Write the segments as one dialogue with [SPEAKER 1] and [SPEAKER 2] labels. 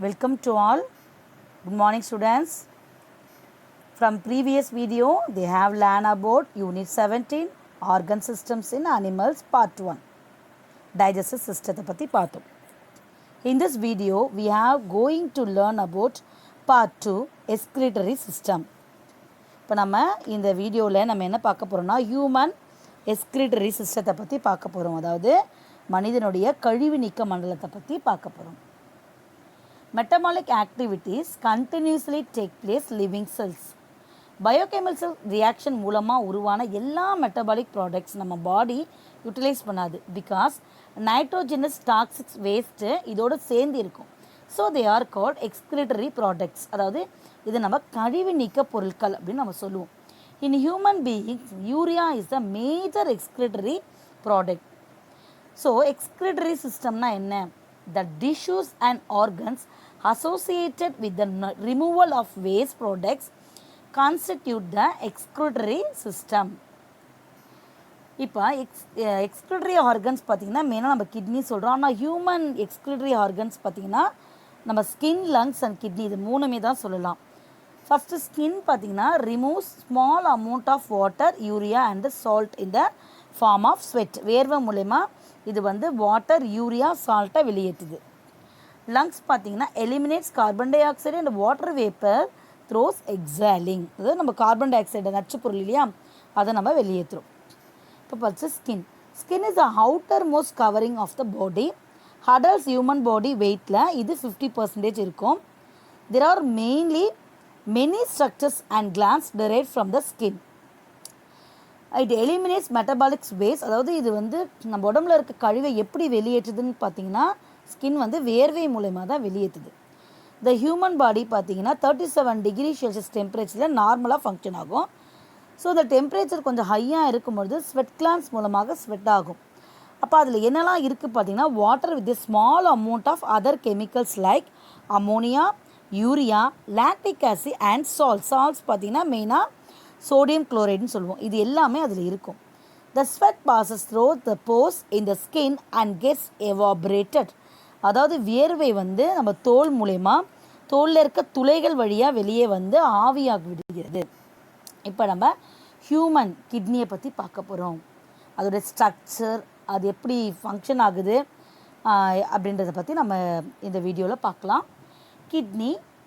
[SPEAKER 1] Welcome to all. Good morning students. From previous video they have learned about unit 17 organ systems in animals part 1 digestive system பத்தி பார்த்தோம். In this video we are going to learn about part 2 excretory system. இப்போ நம்ம இந்த வீடியோவில் நம்ம என்ன பார்க்க போகிறோம்னா ஹியூமன் எக்ஸ்கிரிட்டரி சிஸ்டத்தை பற்றி பார்க்க போகிறோம். அதாவது மனிதனுடைய கழிவு நீக்க மண்டலத்தை பற்றி பார்க்க போகிறோம். Metabolic activities continuously take place living cells. Biochemical reaction மூலமாக உருவான எல்லா மெட்டபாலிக் ப்ராடக்ட்ஸ் நம்ம பாடி யூட்டிலைஸ் பண்ணாது. பிகாஸ் நைட்ரோஜனஸ் டாக்ஸிக் வேஸ்ட்டு இதோடு சேர்ந்து இருக்கும். So they are called excretory products. அதாவது இது நம்ம கழிவு நீக்க பொருட்கள் அப்படின்னு நம்ம சொல்லுவோம். In human beings urea is a major excretory product. So excretory சிஸ்டம்னா என்ன? The tissues and organs associated with the removal of waste products constitute the excretory system. இப்போ எக்ஸ்கிரிட்டரி ஆர்கன்ஸ் பார்த்திங்கன்னா மெயினாக நம்ம கிட்னி சொல்கிறோம். ஆனால் ஹியூமன் எக்ஸ்கிரிட்டரி ஆர்கன்ஸ் பார்த்திங்கன்னா நம்ம ஸ்கின், லங்ஸ் அண்ட் கிட்னி இது மூணுமே தான் சொல்லலாம். ஃபஸ்ட்டு ஸ்கின் பார்த்திங்கன்னா removes small amount of water, urea and salt in the form of sweat. வேர்வை மூலயமா இது வந்து வாட்டர், யூரியா, சால்ட்டை வெளியேற்றுது. லங்ஸ் பார்த்திங்கன்னா eliminates carbon dioxide and water vapour through exhaling. அதாவது நம்ம கார்பன் டை ஆக்சைடு நச்சு பொருள் இல்லையா, அதை நம்ம வெளியேற்றுறோம். இப்போ பார்த்து skin. Skin is a outermost covering of the body. Adults human body வெயிட்டில் இது 50% இருக்கும். There are mainly many structures and glands derived from the skin. It eliminates metabolics waste. அதாவது இது வந்து நம்ம உடம்புல இருக்க கழிவை எப்படி வெளியேற்றுதுன்னு பார்த்தீங்கன்னா ஸ்கின் வந்து வேர்வை மூலயமா தான் வெளியேற்றுது. த ஹியூமன் பாடி பார்த்தீங்கன்னா 37 டிகிரி செல்சியஸ் டெம்பரேச்சரில் நார்மலாக ஃபங்க்ஷன் ஆகும். ஸோ இந்த டெம்பரேச்சர் கொஞ்சம் ஹையாக இருக்கும்பொழுது ஸ்வெட் கிளான்ஸ் மூலமாக ஸ்வெட் ஆகும். அப்போ அதில் என்னெல்லாம் இருக்குது பார்த்தீங்கன்னா water with small amount of other chemicals like ammonia, urea, lactic acid and salts பார்த்தீங்கன்னா மெயினாக சோடியம் குளோரைடுன்னு சொல்லுவோம். இது எல்லாமே அதில் இருக்கும். The sweat passes through the pores in the skin and gets evaporated. அதாவது வியர்வை வந்து நம்ம தோல் மூலயமா தோலில் இருக்க துளைகள் வழியாக வெளியே வந்து ஆவியாகி விடுகிறது. இப்போ நம்ம ஹியூமன் கிட்னியை பற்றி பார்க்க போகிறோம். அதோடய ஸ்ட்ரக்சர், அது எப்படி ஃபங்க்ஷன் ஆகுது அப்படின்றத பற்றி நம்ம இந்த வீடியோவில் பார்க்கலாம்.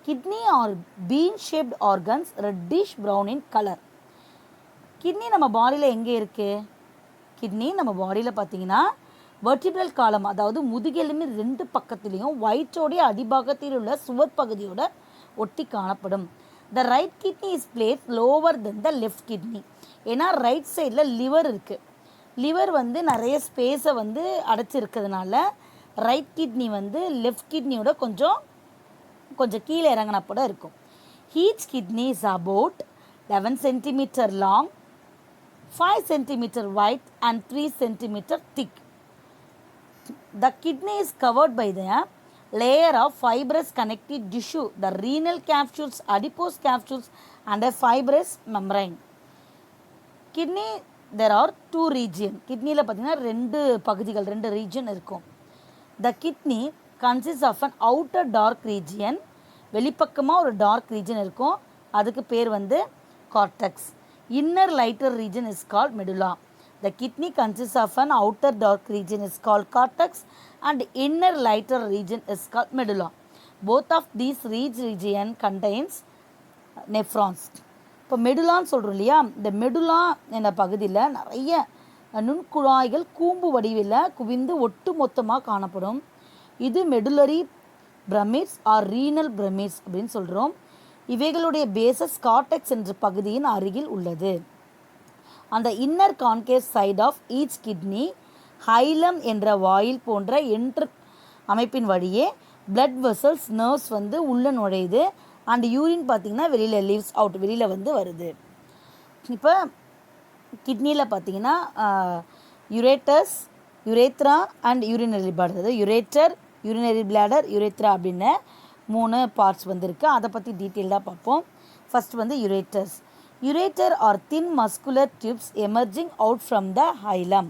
[SPEAKER 1] Kidney are bean-shaped organs, reddish brown in color. Kidney நம்ம பாடியில் எங்கே இருக்குது? கிட்னி நம்ம பாடியில் பார்த்தீங்கன்னா வெர்டிபிரல் காலம், அதாவது முதுகெலும்பு 2 பக்கத்துலேயும் வயிற்றோடைய அடிபாகத்தில் உள்ள சுவர் பகுதியோட ஒட்டி காணப்படும். The right kidney is place lower then the left kidney. ஏன்னா ரைட் சைடில் லிவர் இருக்குது. லிவர் வந்து நிறைய ஸ்பேஸை வந்து அடைச்சிருக்கிறதுனால ரைட் கிட்னி வந்து லெஃப்ட் கிட்னியோட கொஞ்சம் கீழே இறங்கினப்பட இருக்கும். Each kidney is about 11 cm long, 5 cm wide and 3 cm thick. The kidney is covered by the layer of fibrous connective tissue, the renal capsules, adipose capsules and a fibrous membrane. Kidney there are 2 regions. கிட்னியில் பார்த்தீங்கன்னா 2 பகுதிகள், 2 region இருக்கும். The kidney consists of an outer dark region. வெளிப்பக்கமாக ஒரு dark region இருக்கும், அதுக்கு பேர் வந்து cortex. Inner lighter region is called medulla. The kidney consist of an outer dark region is called cortex and inner lighter region is called medulla. Both of these region contains nephrons. இப்போ மெடுலான்னு சொல்கிறோம் இல்லையா, இந்த medulla என்ற பகுதியில் நிறைய நுண்குழாய்கள் கூம்பு வடிவில் குவிந்து ஒட்டு மொத்தமாக காணப்படும். இது medullary pyramids or renal pyramids அப்படின்னு சொல்கிறோம். இவைகளுடைய பேசஸ் கார்டெக்ஸ் என்ற பகுதியின் அருகில் உள்ளது. அந்த inner concave side of each kidney hilum என்ற வாயில் போன்ற என்ட்ரு அமைப்பின் வழியே பிளட் வெசல்ஸ், நர்வ்ஸ் வந்து உள்ளே நுழையுது. அண்ட் யூரின் பார்த்திங்கன்னா வெளியில் லீவ்ஸ் அவுட், வெளியில் வந்து வருது. இப்போ கிட்னியில் பார்த்திங்கன்னா யுரேத்ரா அண்ட் யூரினரி பிளாடர், அதாவது யுரேட்டர், யூரினரி பிளாடர், யுரேத்ரா அப்படின்னு 3 பார்ட்ஸ் வந்துருக்கு. அதை பற்றி டீட்டெயில்டாக பார்ப்போம். ஃபஸ்ட் வந்து ureter are thin muscular tubes emerging out from the hilum.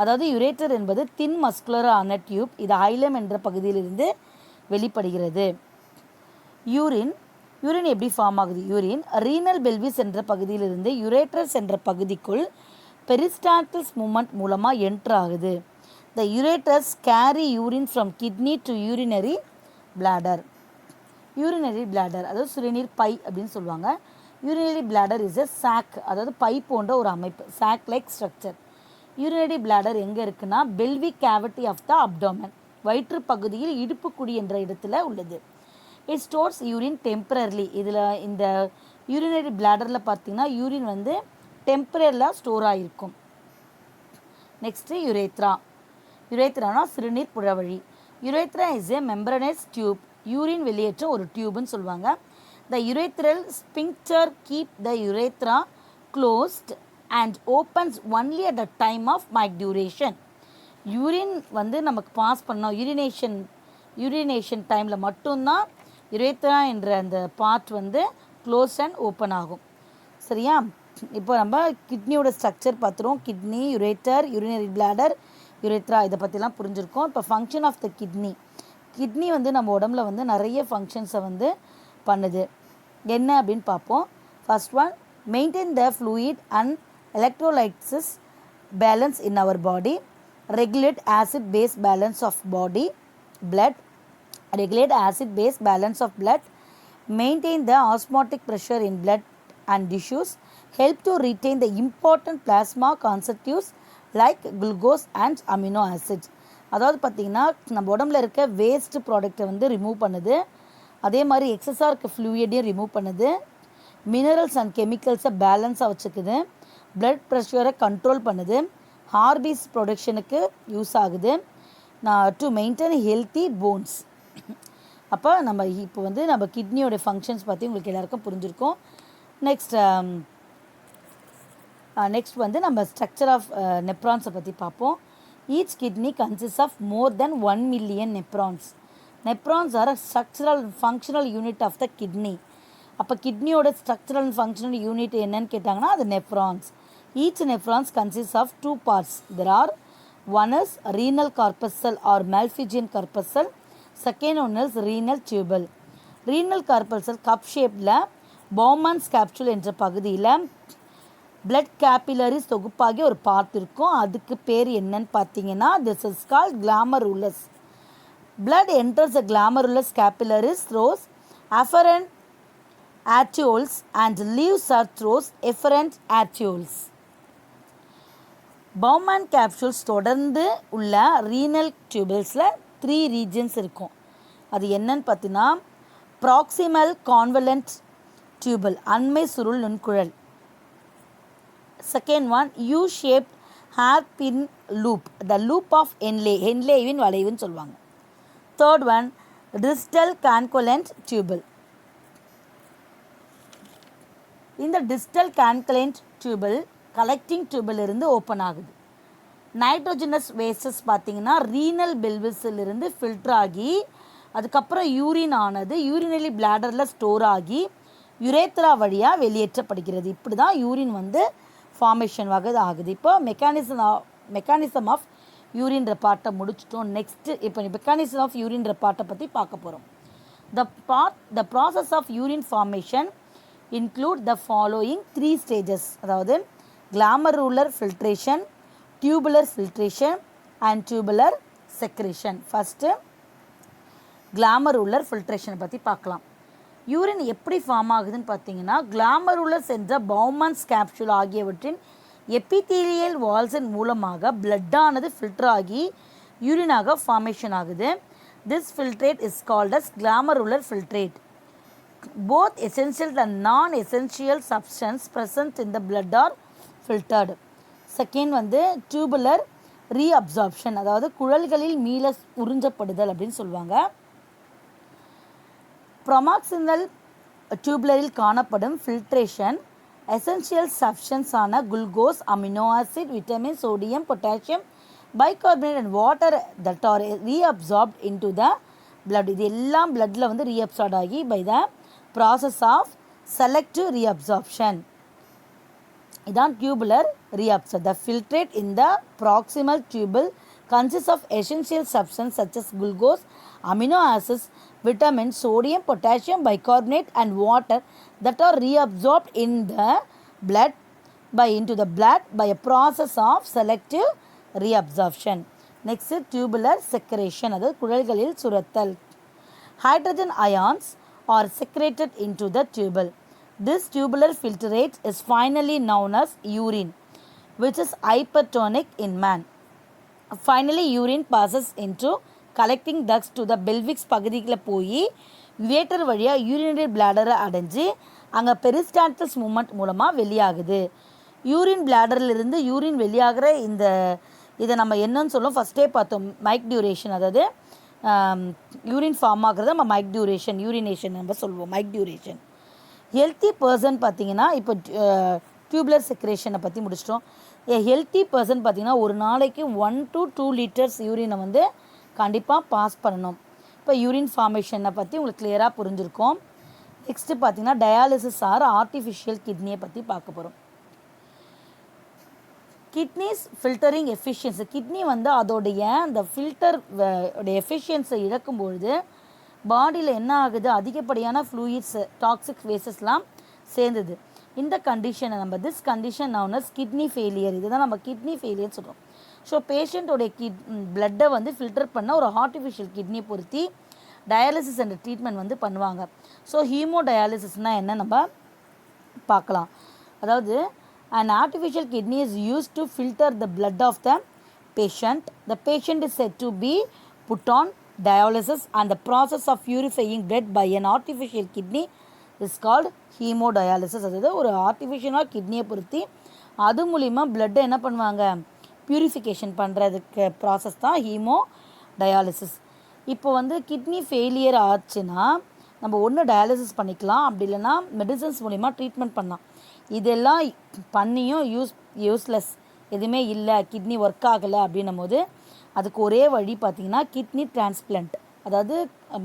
[SPEAKER 1] அதாவது யுரேட்டர் என்பது தின் மஸ்குலரான டியூப், இது ஹைலம் என்ற பகுதியிலிருந்து வெளிப்படுகிறது. யூரின் எப்படி ஃபார்ம் ஆகுது? யூரின் ரீனல் பெல்விஸ் என்ற பகுதியிலிருந்து யுரேட்ரஸ் என்ற பகுதிக்குள் பெரிஸ்டால்டிக் மூமெண்ட் மூலமாக என்ட்ரு ஆகுது. The ureters carry urine from kidney to urinary bladder. Urinary bladder அதாவது சிறுநீர் பை அப்படின்னு சொல்லுவாங்க. Urinary bladder is a sac, அதாவது பை போன்ற ஒரு அமைப்பு, sac like structure. Urinary bladder எங்கே இருக்குன்னா pelvic cavity of the abdomen, வயிற்று பகுதியில் இடுப்புக்குடி என்ற இடத்துல உள்ளது. It stores urine temporarily. இதில் இந்த யூரினரி பிளாடரில் பார்த்தீங்கன்னா யூரின் வந்து டெம்பரரியாக ஸ்டோர் ஆகிருக்கும். Next urethra. யுரேத்ரானா சிறுநீர் புழவழி. Urethra is A மெம்பரனஸ் tube, urine வெளியேற்ற ஒரு டியூப்னு சொல்லுவாங்க. The urethral sphincter keep the urethra closed and opens only at the time of micturition. Urine வந்து நமக்கு பாஸ் பண்ணோம், யூரினேஷன் டைமில் மட்டும்தான் யுரேத்ரா என்ற அந்த பார்ட் வந்து க்ளோஸ் அண்ட் ஓப்பன் ஆகும். சரியா? இப்போ நம்ம கிட்னியோட ஸ்ட்ரக்சர் பார்த்துருவோம். Kidney, ureter, urinary bladder, urethra, இதை பற்றிலாம் புரிஞ்சுருக்கோம். இப்போ ஃபங்க்ஷன் ஆஃப் த கிட்னி வந்து நம்ம உடம்புல வந்து நிறைய ஃபங்க்ஷன்ஸை வந்து பண்ணுது. என்ன அப்படின்னு பார்ப்போம். First one, maintain the fluid and electrolytes balance in our body, regulate acid base balance of blood, regulate acid base balance of blood, maintain the osmotic pressure in blood and tissues, help to retain the important plasma constituents like glucose and amino acids. அதாவது பார்த்திங்கன்னா நம்ம உடம்புல இருக்க waste ப்ராடக்டை வந்து remove பண்ணுது. அதே மாதிரி எக்ஸஸாக இருக்க ஃப்ளூயிடையும் ரிமூவ் பண்ணுது. மினரல்ஸ் அண்ட் கெமிக்கல்ஸை பேலன்ஸாக வச்சுக்குது. பிளட் ப்ரெஷரை கண்ட்ரோல் பண்ணுது. ஹார்பீஸ் ப்ரொடக்ஷனுக்கு யூஸ் ஆகுது. To maintain healthy bones. அப்போ நம்ம இப்போ வந்து நம்ம கிட்னியோட ஃபங்க்ஷன்ஸ் பற்றி உங்களுக்கு எல்லாருக்கும் புரிஞ்சிருக்கோம். நெக்ஸ்ட் வந்து நம்ம ஸ்ட்ரக்சர் ஆஃப் நெப்ரான்ஸை பற்றி பார்ப்போம். Each kidney consist of more than 1 million nephrons. Nephrons are structural functional unit of the kidney. அப்போ கிட்னியோட ஸ்ட்ரக்சரல் அண்ட் ஃபங்க்ஷனல் யூனிட் என்னன்னு கேட்டாங்கன்னா அது நெப்ரான்ஸ். Each nephrons consists of 2 parts. There are one is renal corpuscle or Malpighian corpuscle. Second one is renal tubule. Renal corpuscle cup shaped Bowman's capsule என்ற பகுதியில் blood capillaries தொகுப்பாகி ஒரு part இருக்கும். அதுக்கு பேர் என்னன்னு பார்த்தீங்கன்னா this is called glomerulus. Blood enters the glomerulus capillaries through afferent arterioles and leaves through efferent arterioles. Bowman capsules தொடர்ந்து உள்ள ரீனல் டியூபிள்ஸில் 3 ரீஜன்ஸ் இருக்கும். அது என்னன்னு பார்த்தீங்கன்னா ப்ராக்சிமல் கான்வலண்ட் டியூபிள், அண்மை சுருள் நுண்குழல். Second one U shaped hairpin loop, the loop of ஹென்லேவின் வளைவுன்னு சொல்லுவாங்க. Third one distal convoluted tubule. இந்த டிஸ்டல் கான்குலண்ட் டியூபிள் கலெக்டிங் டியூபில் இருந்து ஓப்பன் ஆகுது. நைட்ரோஜனஸ் வேஸ்டஸ் பார்த்திங்கன்னா ரீனல் பெல்விஸிலிருந்து ஃபில்டர் ஆகி அதுக்கப்புறம் யூரின் ஆனது யூரினரி பிளாடரில் ஸ்டோர் ஆகி யுரேத்ரா வழியாக வெளியேற்றப்படுகிறது. இப்படி தான் யூரின் வந்து ஃபார்மேஷன் ஆகுது. இப்போ மெக்கானிசம் ஆஃப் யூரின்ற பார்ட்டை முடிச்சிட்டோம். நெக்ஸ்ட்டு இப்போ மெக்கானிசம் ஆஃப் யூரின்ற பார்ட்டை பற்றி பார்க்க போகிறோம். The process of urine formation include the following 3 stages, அதாவது glomerular filtration, tubular filtration and tubular secretion. First glomerular filtration பற்றி பார்க்கலாம். யூரின் எப்படி ஃபார்ம் ஆகுதுன்னு பார்த்தீங்கன்னா glomerulus என்ற பவுமன்ஸ் கேப்சூல் ஆகியவற்றின் எபிதீலியல் வால்ஸின் மூலமாக பிளட்டானது ஃபில்டர் ஆகி யூரினாக ஃபார்மேஷன் ஆகுது. This filtrate is called as glomerular filtrate. Both essential and non-essential substance present in the blood are filtered. Second வந்து tubular reabsorption, அதாவது குழல்களில் மீள உறிஞ்சப்படுதல் அப்படின்னு சொல்லுவாங்க. ப்ரொமாக்சினல் டியூபுலரில் காணப்படும் ஃபில்ட்ரேஷன் எசென்ஷியல் சப்ஸ்டன்ஸ் ஆன glucose, amino acid, vitamin, sodium, potassium, bicarbonate and water that are reabsorbed into the blood. இது எல்லாம் பிளட்டில் வந்து ரீஅப்சார்ட் ஆகி by the process of selective reabsorption. இதான் tubular reabsorb. The filtrate in the proximal tubule consists of essential substances such as glucose, amino acids, vitamins, sodium, potassium, bicarbonate and water that are reabsorbed into the blood by a process of selective reabsorption. Next, tubular secretion, அதாவது குழல்களில் சுரத்தல். Hydrogen ions are secreted into the tubule. This tubular filtrate is finally known as urine, which is hypertonic in man. Finally, urine passes into collecting ducts to the pelvic பகுதியில் போய் யுவேட்டர் வழியாக urinary பிளாடரை அடைஞ்சு அங்கே பெரிஸ்டால்டிஸ் moment மூலமாக வெளியாகுது. Urine பிளாடரிலிருந்து urine வெளியாகிற இதை நம்ம என்னன்னு சொல்லுவோம், ஃபஸ்ட்டே பார்த்தோம், மைக் டியூரேஷன். அதாவது யூரின் ஃபார்ம் ஆகிறத நம்ம மைக் டியூரேஷன், யூரினேஷன் நம்ம சொல்லுவோம், மைக் டியூரேஷன். ஹெல்த்தி பர்சன் பார்த்திங்கன்னா இப்போ டியூப்லர் செக்ரேஷனை பற்றி முடிச்சிட்டோம். ஹெல்த்தி பர்சன் பார்த்திங்கன்னா ஒரு நாளைக்கு 1 to 2 liters யூரினை வந்து கண்டிப்பாக பாஸ் பண்ணணும். இப்போ யூரின் ஃபார்மேஷனை பற்றி உங்களுக்கு கிளியராக புரிஞ்சிருக்கோம். நெக்ஸ்ட்டு பார்த்திங்கன்னா டயாலிசிஸ் ஆர் ஆர்டிஃபிஷியல் கிட்னியை பற்றி பார்க்க போகிறோம். கிட்னிஸ் ஃபில்டரிங் எஃபிஷியன்சி, கிட்னி வந்து அதோடைய அந்த ஃபில்டர் எஃபிஷியன்ஸை இழக்கும்பொழுது பாடியில் என்ன ஆகுது, அதிகப்படியான ஃப்ளூயிட்ஸ், டாக்ஸிக் வேசஸ்லாம் சேர்ந்தது. இந்த கண்டிஷனை நம்ம this condition known as kidney failure, இதுதான் நம்ம கிட்னி ஃபெயிலியர் சொல்கிறோம். ஸோ பேஷண்ட்டோடைய பிளட்டை வந்து ஃபில்டர் பண்ண ஒரு ஆர்டிஃபிஷியல் கிட்னியை பொருத்தி டயாலிசிஸ் என்ற ட்ரீட்மெண்ட் வந்து பண்ணுவாங்க. ஸோ ஹீமோ டயாலிசிஸ்னால் என்ன நம்ம பார்க்கலாம். அதாவது an artificial kidney is used to filter the blood of the patient. The patient is said to be put on dialysis and the process of purifying blood by an artificial kidney is called hemodialysis. அதாவது ஒரு ஆர்டிஃபிஷியலாக கிட்னியை பொருத்தி அது மூலிமா பிளட்டை என்ன பண்ணுவாங்க, பியூரிஃபிகேஷன் பண்ணுறதுக்கு ப்ராசஸ் தான் ஹீமோ டயாலிசிஸ். இப்போ வந்து கிட்னி ஃபெயிலியர் ஆச்சுன்னா நம்ம ஒன்று டயாலிசிஸ் பண்ணிக்கலாம், அப்படி இல்லைன்னா மெடிசன்ஸ் மூலிமா ட்ரீட்மெண்ட் பண்ணலாம். இதெல்லாம் பண்ணியும் யூஸ்லெஸ், எதுவுமே இல்லை, கிட்னி ஒர்க் ஆகலை அப்படின்னும் போது அதுக்கு ஒரே வழி பார்த்திங்கன்னா கிட்னி டிரான்ஸ்பிளான்ட், அதாவது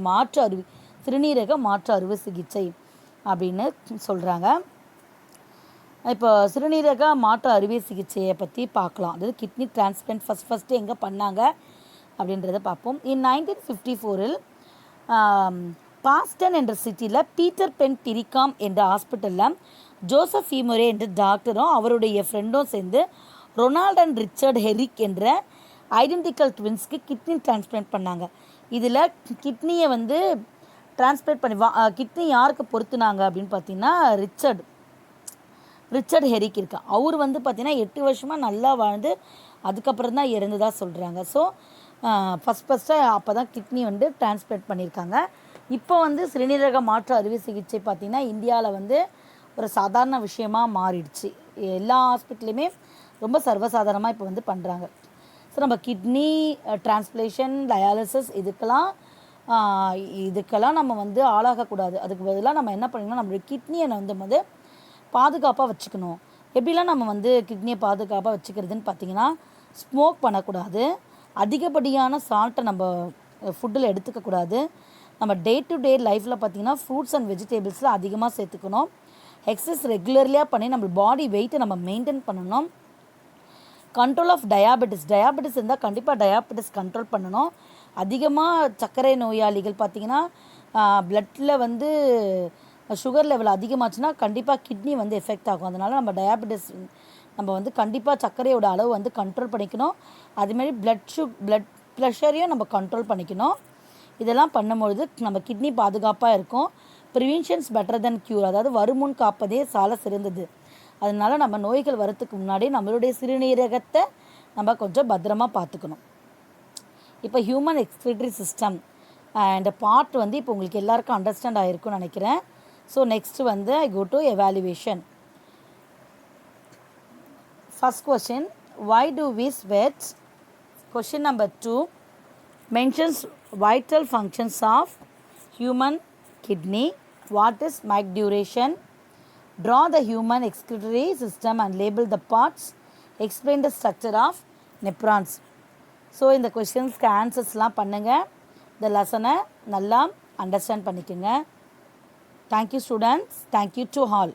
[SPEAKER 1] மாற்று அறுவை, சிறுநீரக மாற்று அறுவை சிகிச்சை அப்படின்னு சொல்கிறாங்க. இப்போ சிறுநீரக மாற்று அறுவை சிகிச்சையை பற்றி பார்க்கலாம். அதாவது கிட்னி டிரான்ஸ்பிளான்ட் ஃபஸ்ட்டு எங்கே பண்ணாங்க அப்படின்றத பார்ப்போம். 1954 பாஸ்டன் என்ற சிட்டியில் பீட்டர் பென் டிரிகாம் என்ற ஹாஸ்பிட்டலில் ஜோசப் ஃபீமரே என்ற டாக்டரும் அவருடைய ஃப்ரெண்டும் சேர்ந்து ரொனால்ட் அண்ட் ரிச்சர்ட் ஹெரிக் என்ற ஐடென்டிக்கல் ட்வின்ஸ்க்கு கிட்னி டிரான்ஸ்பிளான்ட் பண்ணாங்க. இதில் கிட்னியை வந்து டிரான்ஸ்பிளான்ட் பண்ணி கிட்னி யாருக்கு பொறுத்துனாங்க அப்படின்னு பார்த்தீங்கன்னா ரிச்சர்ட் ஹெரிக் இருக்கா. அவர் வந்து பார்த்திங்கன்னா 8 வருஷமாக நல்லா வாழ்ந்து அதுக்கப்புறம் தான் இறந்ததாக சொல்கிறாங்க. ஸோ ஃபஸ்ட்டாக அப்போ தான் கிட்னி வந்து டிரான்ஸ்பிளான்ட் பண்ணியிருக்காங்க. இப்போ வந்து சிறுநீரக மாற்று அறுவை சிகிச்சை பார்த்திங்கன்னா இந்தியாவில் வந்து ஒரு சாதாரண விஷயமாக மாறிடுச்சு. எல்லா ஹாஸ்பிட்டல்லையுமே ரொம்ப சர்வசாதாரணமாக இப்போ வந்து பண்ணுறாங்க. ஸோ நம்ம கிட்னி டிரான்ஸ்பிளேஷன், டயாலிசிஸ் இதுக்கெல்லாம் நம்ம வந்து ஆளாகக்கூடாது. அதுக்கு பதிலாக நம்ம என்ன பண்ணிக்கணும், நம்மளுடைய கிட்னியை வந்து பாதுகாப்பாக வச்சுக்கணும். எப்படிலாம் நம்ம வந்து கிட்னியை பாதுகாப்பாக வச்சுக்கிறதுன்னு பார்த்திங்கன்னா, ஸ்மோக் பண்ணக்கூடாது, அதிகப்படியான சால்ட்டை நம்ம ஃபுட்டில் எடுத்துக்கக்கூடாது, நம்ம டே டு டே லைஃப்பில் பார்த்திங்கன்னா ஃப்ரூட்ஸ் அண்ட் வெஜிடபிள்ஸில் அதிகமாக சேர்த்துக்கணும், எக்ஸசைஸ் ரெகுலர்லியாக பண்ணி நம்ம பாடி வெயிட்டை நம்ம மெயின்டைன் பண்ணணும். கண்ட்ரோல் ஆஃப் டயாபெட்டிஸ் இருந்தால் கண்டிப்பாக டயாபெட்டிஸ் கண்ட்ரோல் பண்ணணும். அதிகமாக சர்க்கரை நோயாளிகள் பார்த்திங்கன்னா பிளட்டில் வந்து சுகர் லெவல் அதிகமாச்சுன்னா கண்டிப்பாக கிட்னி வந்து எஃபெக்ட் ஆகும். அதனால் நம்ம டயாபெட்டிஸ் நம்ம வந்து கண்டிப்பாக சர்க்கரையோட அளவு வந்து கண்ட்ரோல் பண்ணிக்கணும். அதுமாரி பிளட் ப்ரெஷரையும் நம்ம கண்ட்ரோல் பண்ணிக்கணும். இதெல்லாம் பண்ணும்பொழுது நம்ம கிட்னி பாதுகாப்பாக இருக்கும். ப்ரிவென்ஷன்ஸ் பெட்டர் தென் க்யூர், அதாவது வருமுன் காப்பதே சால சிறந்தது. அதனால் நம்ம நோய்கள் வரத்துக்கு முன்னாடி நம்மளுடைய சிறுநீரகத்தை நம்ம கொஞ்சம் பத்திரமாக பார்த்துக்கணும். இப்போ human excretory system and part வந்து இப்போ உங்களுக்கு எல்லாருக்கும் அண்டர்ஸ்டாண்ட் ஆகிருக்கும்னு நினைக்கிறேன். ஸோ நெக்ஸ்ட்டு வந்து I go to evaluation. First question, why do we sweat? Question number 2 mentions vital functions of human kidney. What is mic duration? Draw the human excretory system and label the parts. Explain the structure of nephrons. So இந்த கொஸ்டின்ஸ்க்கு ஆன்சர்ஸ்லாம் பண்ணுங்கள். இந்த லெசனை நல்லா understand பண்ணிக்கோங்க. Thank you students. Thank you to all.